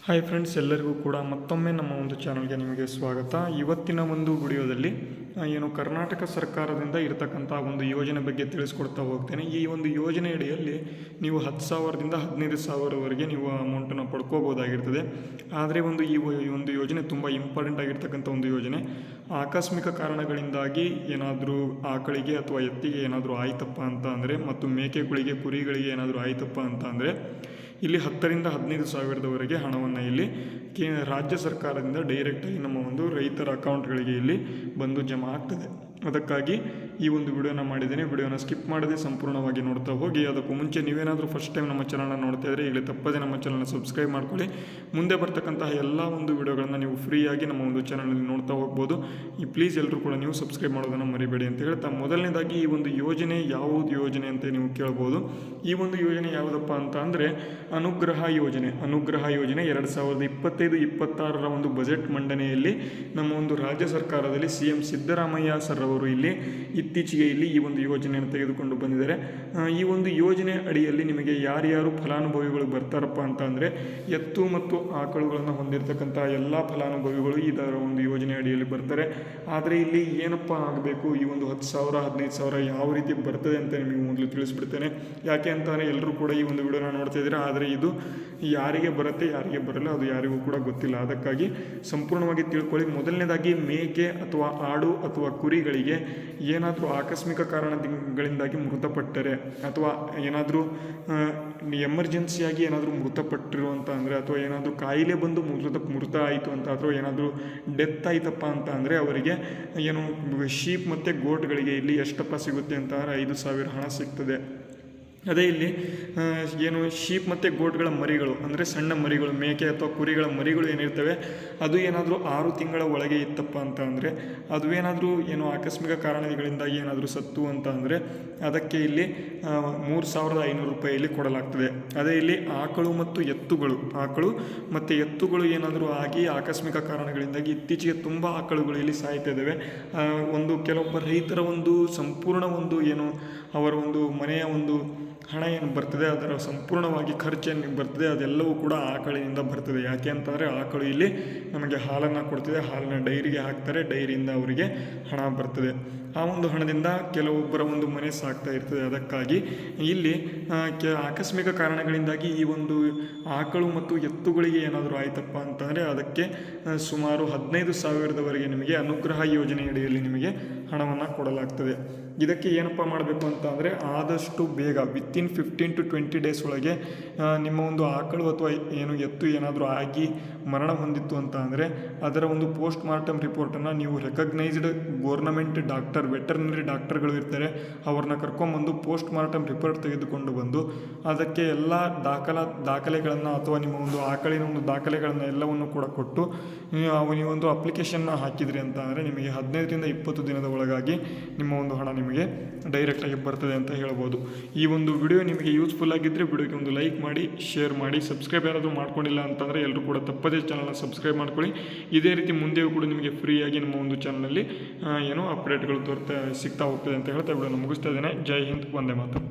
Hi friends, ಎಲ್ಲರಿಗೂ ಕೂಡ ಮತ್ತೊಮ್ಮೆ ನಮ್ಮ ಒಂದು ಚಾನಲ್ಗೆ ನಿಮಗೆ ಸ್ವಾಗತ. ಇವತ್ತಿನ ಒಂದು ವಿಡಿಯೋದಲ್ಲಿ ಕರ್ನಾಟಕ ಸರ್ಕಾರದಿಂದ ಇರತಕ್ಕಂಥ ಒಂದು ಯೋಜನೆ ಬಗ್ಗೆ ತಿಳಿಸ್ಕೊಡ್ತಾ ಹೋಗ್ತೇನೆ. ಈ ಒಂದು ಯೋಜನೆ ಅಡಿಯಲ್ಲಿ ನೀವು 10,000ದಿಂದ 15,000ವರೆಗೆ ನೀವು ಅಮೌಂಟನ್ನು ಪಡ್ಕೋಬೋದಾಗಿರ್ತದೆ. ಆದರೆ ಈ ಒಂದು ಯೋಜನೆ ತುಂಬ ಇಂಪಾರ್ಟೆಂಟ್ ಆಗಿರ್ತಕ್ಕಂಥ ಒಂದು ಯೋಜನೆ. ಆಕಸ್ಮಿಕ ಕಾರಣಗಳಿಂದಗಿ ಏನಾದರೂ ಆಕಳಿಗೆ ಅಥವಾ ಎತ್ತಿಗೆ ಏನಾದರೂ ಆಯ್ತಪ್ಪ ಅಂತ ಅಂದರೆ, ಮತ್ತು ಮೇಕೆಗಳಿಗೆ ಕುರಿಗಳಿಗೆ ಏನಾದರೂ ಆಯ್ತಪ್ಪ ಅಂತ ಅಂದರೆ ಇಲ್ಲಿ 10ರಿಂದ 15,000ವರೆಗೆ ಹಣವನ್ನು ಇಲ್ಲಿ ರಾಜ್ಯ ಸರ್ಕಾರದಿಂದ ಡೈರೆಕ್ಟಾಗಿ ನಮ್ಮ ಒಂದು ರೈತರ ಅಕೌಂಟ್ಗಳಿಗೆ ಇಲ್ಲಿ ಬಂದು ಜಮಾ ಆಗ್ತದೆ. ಅದಕ್ಕಾಗಿ ಈ ಒಂದು ವಿಡಿಯೋನ ಮಾಡಿದ್ದೇನೆ. ವಿಡಿಯೋನ ಸ್ಕಿಪ್ ಮಾಡದೆ ಸಂಪೂರ್ಣವಾಗಿ ನೋಡ್ತಾ ಹೋಗಿ. ಅದಕ್ಕೂ ಮುಂಚೆ ನೀವೇನಾದರೂ ಫಸ್ಟ್ ಟೈಮ್ ನಮ್ಮ ಚಾನಲ್ನ ನೋಡ್ತಾ ಇದ್ದರೆ ಈಗಲೇ ತಪ್ಪದೆ ನಮ್ಮ ಚಾನಲ್ನ ಸಬ್ಸ್ಕ್ರೈಬ್ ಮಾಡ್ಕೊಳ್ಳಿ. ಮುಂದೆ ಬರ್ತಕ್ಕಂತಹ ಎಲ್ಲ ಒಂದು ವಿಡಿಯೋಗಳನ್ನು ನೀವು ಫ್ರೀಯಾಗಿ ನಮ್ಮ ಒಂದು ಚಾನಲಲ್ಲಿ ನೋಡ್ತಾ ಹೋಗ್ಬೋದು. ಪ್ಲೀಸ್ ಎಲ್ಲರೂ ಕೂಡ ನೀವು ಸಬ್ಸ್ಕ್ರೈಬ್ ಮಾಡೋದನ್ನು ಮರಿಬೇಡಿ ಅಂತ ಹೇಳ್ತಾ, ಮೊದಲನೇದಾಗಿ ಈ ಒಂದು ಯೋಜನೆ ಯಾವುದು ಯೋಜನೆ ಅಂತ ನೀವು ಕೇಳ್ಬೋದು. ಈ ಒಂದು ಯೋಜನೆ ಯಾವುದಪ್ಪ ಅಂತ ಅಂದರೆ ಅನುಗ್ರಹ ಯೋಜನೆ. ಅನುಗ್ರಹ ಯೋಜನೆ 2025-26ರ ಒಂದು ಬಜೆಟ್ ಮಂಡನೆಯಲ್ಲಿ ನಮ್ಮ ಒಂದು ರಾಜ್ಯ ಸರ್ಕಾರದಲ್ಲಿ CM ಸಿದ್ದರಾಮಯ್ಯ ಸರ್ ಅವರು ಇತ್ತೀಚೆಗೆ ಈ ಒಂದು ಯೋಜನೆಯನ್ನು ತೆಗೆದುಕೊಂಡು ಬಂದಿದ್ದಾರೆ. ಈ ಒಂದು ಯೋಜನೆ ಅಡಿಯಲ್ಲಿ ನಿಮಗೆ ಯಾರ್ಯಾರು ಫಲಾನುಭವಿಗಳು ಬರ್ತಾರಪ್ಪ ಅಂತ ಅಂದರೆ, ಎತ್ತು ಮತ್ತು ಆಕಳುಗಳನ್ನು ಹೊಂದಿರತಕ್ಕಂಥ ಎಲ್ಲ ಫಲಾನುಭವಿಗಳು ಇದರ ಒಂದು ಯೋಜನೆ ಅಡಿಯಲ್ಲಿ ಬರ್ತಾರೆ. ಆದರೆ ಇಲ್ಲಿ ಏನಪ್ಪ ಆಗಬೇಕು, ಈ ಒಂದು 10,000 15,000 ಯಾವ ರೀತಿ ಬರ್ತದೆ ಅಂತ ನಿಮಗೆ ಮೊದಲು ತಿಳಿಸ್ಬಿಡ್ತೇನೆ. ಯಾಕೆ ಅಂತಂದರೆ ಎಲ್ಲರೂ ಕೂಡ ಈ ಒಂದು ವಿಡಿಯೋನ ನೋಡ್ತಾ ಇದ್ದೀರಾ, ಆದರೆ ಇದು ಯಾರಿಗೆ ಬರುತ್ತೆ ಯಾರಿಗೆ ಬರಲ್ಲ ಅದು ಯಾರಿಗೂ ಕೂಡ ಗೊತ್ತಿಲ್ಲ. ಅದಕ್ಕಾಗಿ ಸಂಪೂರ್ಣವಾಗಿ ತಿಳ್ಕೊಳ್ಳಿ. ಮೊದಲನೇದಾಗಿ ಮೇಕೆ ಅಥವಾ ಆಡು ಅಥವಾ ಕುರಿಗಳಿಗೆ ಏನಾದರೂ ಆಕಸ್ಮಿಕ ಕಾರಣಗಳಿಂದಾಗಿ ಮೃತಪಟ್ಟರೆ, ಅಥವಾ ಏನಾದರೂ ಎಮರ್ಜೆನ್ಸಿಯಾಗಿ ಏನಾದರೂ ಮೃತಪಟ್ಟಿರುವಂತ ಅಂದರೆ, ಅಥವಾ ಏನಾದರೂ ಕಾಯಿಲೆ ಬಂದು ಮೃತ ಆಯಿತು ಅಂತ, ಅಥವಾ ಏನಾದರೂ ಡೆತ್ ಆಯ್ತಪ್ಪ ಅಂತ ಅಂದರೆ ಅವರಿಗೆ ಶೀಪ್ ಮತ್ತು ಗೋಟ್ಗಳಿಗೆ ಇಲ್ಲಿ ಎಷ್ಟಪ್ಪ ಸಿಗುತ್ತೆ ಅಂತ ಅಂದರೆ 5,000 ಹಣ ಸಿಗ್ತದೆ. ಅದೇ ಇಲ್ಲಿ ಶೀಪ್ ಮತ್ತು ಗೋಟ್ಗಳ ಮರಿಗಳು ಅಂದರೆ ಸಣ್ಣ ಮರಿಗಳು, ಮೇಕೆ ಅಥವಾ ಕುರಿಗಳ ಮರಿಗಳು ಏನಿರ್ತವೆ ಅದು ಏನಾದರೂ 6 ತಿಂಗಳ ಒಳಗೆ ಇತ್ತಪ್ಪ ಅಂತ ಅಂದರೆ, ಅದು ಏನಾದರೂ ಆಕಸ್ಮಿಕ ಕಾರಣಗಳಿಂದಾಗಿ ಏನಾದರೂ ಸತ್ತು ಅಂತ ಅಂದರೆ ಅದಕ್ಕೆ ಇಲ್ಲಿ 3,500 ರೂಪಾಯಿಯಲ್ಲಿ ಕೊಡಲಾಗ್ತದೆ. ಅದೇ ಇಲ್ಲಿ ಆಕಳು ಮತ್ತು ಎತ್ತುಗಳು ಏನಾದರೂ ಆಗಿ ಆಕಸ್ಮಿಕ ಕಾರಣಗಳಿಂದಾಗಿ ಇತ್ತೀಚೆಗೆ ತುಂಬ ಆಕಳುಗಳು ಇಲ್ಲಿ ಸಾಯ್ತಾ ಇದ್ದಾವೆ. ಕೆಲವೊಬ್ಬ ರೈತರ ಸಂಪೂರ್ಣ ಅವರ ಮನೆಯ ಹಣ ಏನು ಬರ್ತದೆ, ಅದರ ಸಂಪೂರ್ಣವಾಗಿ ಖರ್ಚೇನು ಬರ್ತದೆ ಅದೆಲ್ಲವೂ ಕೂಡ ಆಕಳಿನಿಂದ ಬರ್ತದೆ. ಯಾಕೆ ಅಂತಂದರೆ ಆಕಳು ಇಲ್ಲಿ ನಮಗೆ ಹಾಲನ್ನು ಕೊಡ್ತದೆ, ಹಾಲನ್ನು ಡೈರಿಗೆ ಹಾಕ್ತಾರೆ, ಡೈರಿಯಿಂದ ಅವರಿಗೆ ಹಣ ಬರ್ತದೆ. ಆ ಒಂದು ಹಣದಿಂದ ಕೆಲವೊಬ್ಬರ ಮನೆ ಸಾಕ್ತಾ ಇರ್ತದೆ. ಅದಕ್ಕಾಗಿ ಇಲ್ಲಿ ಆಕಸ್ಮಿಕ ಕಾರಣಗಳಿಂದಾಗಿ ಈ ಒಂದು ಆಕಳು ಮತ್ತು ಎತ್ತುಗಳಿಗೆ ಏನಾದರೂ ಆಯ್ತಪ್ಪ ಅಂತಂದರೆ ಅದಕ್ಕೆ ಸುಮಾರು 15,000ವರೆಗೆ ನಿಮಗೆ ಅನುಗ್ರಹ ಯೋಜನೆಯಡಿಯಲ್ಲಿ ನಿಮಗೆ ಹಣವನ್ನು ಕೊಡಲಾಗ್ತದೆ. ಇದಕ್ಕೆ ಏನಪ್ಪ ಮಾಡಬೇಕು ಅಂತ ಅಂದರೆ, ಆದಷ್ಟು ಬೇಗ ವಿತಿನ್ 15 to 20 ಡೇಸ್ ಒಳಗೆ ನಿಮ್ಮ ಒಂದು ಆಕಳು ಅಥವಾ ಎತ್ತು ಏನಾದರೂ ಆಗಿ ಮರಣ ಹೊಂದಿತ್ತು ಅಂತ ಅಂದರೆ ಅದರ ಪೋಸ್ಟ್ ಮಾರ್ಟಮ್ ರಿಪೋರ್ಟನ್ನು ನೀವು ರೆಕಗ್ನೈಸ್ಡ್ ಗೋರ್ನಮೆಂಟ್ ಡಾಕ್ಟರ್, ವೆಟರ್ನರಿ ಡಾಕ್ಟರ್ಗಳು ಇರ್ತಾರೆ, ಅವ್ರನ್ನ ಕರ್ಕೊಂಡ್ಬಂದು ಪೋಸ್ಟ್ ಮಾರ್ಟಮ್ ರಿಪೋರ್ಟ್ ತೆಗೆದುಕೊಂಡು ಬಂದು ಅದಕ್ಕೆ ಎಲ್ಲ ದಾಖಲೆಗಳನ್ನು ಅಥವಾ ನಿಮ್ಮ ಆಕಳಿನ ದಾಖಲೆಗಳನ್ನು ಎಲ್ಲವನ್ನು ಕೂಡ ಕೊಟ್ಟು ನೀವೊಂದು ಅಪ್ಲಿಕೇಶನ್ನ ಹಾಕಿದ್ರಿ ಅಂತ ಅಂದರೆ ನಿಮಗೆ 15ರಿಂದ 20 ದಿನದ ಒಳಗಾಗಿ ನಿಮ್ಮ ಹಣ ನಿಮಗೆ ಡೈರೆಕ್ಟಾಗಿ ಬರ್ತದೆ ಅಂತ ಹೇಳ್ಬೋದು. ಈ ಒಂದು ವಿಡಿಯೋ ನಿಮಗೆ ಯೂಸ್ಫುಲ್ ಆಗಿದ್ದರೆ ವಿಡಿಯೋಗೆ ಲೈಕ್ ಮಾಡಿ, ಶೇರ್ ಮಾಡಿ. ಸಬ್ಸ್ಕ್ರೈಬ್ ಯಾರಾದರೂ ಮಾಡ್ಕೊಂಡಿಲ್ಲ ಅಂತಂದರೆ ಎಲ್ಲರೂ ಕೂಡ ತಪ್ಪದೇ ಚಾನಲ್ನ ಸಬ್ಸ್ಕ್ರೈಬ್ ಮಾಡ್ಕೊಳ್ಳಿ. ಇದೇ ರೀತಿ ಮುಂದೆಯೂ ಕೂಡ ನಿಮಗೆ ಫ್ರೀಯಾಗಿ ನಮ್ಮ ಚಾನಲಲ್ಲಿ ಅಪ್ಡೇಟ್ಗಳು ಸಿಗ್ತಾ ಹೋಗ್ತದೆ ಅಂತ ಹೇಳ್ತಾ ವಿಡಿಯೋನ ಮುಗಿಸ್ತಾ ಇದ್ದೇನೆ. ಜೈ ಹಿಂದ್, ವಂದೇ ಮಾತರಂ.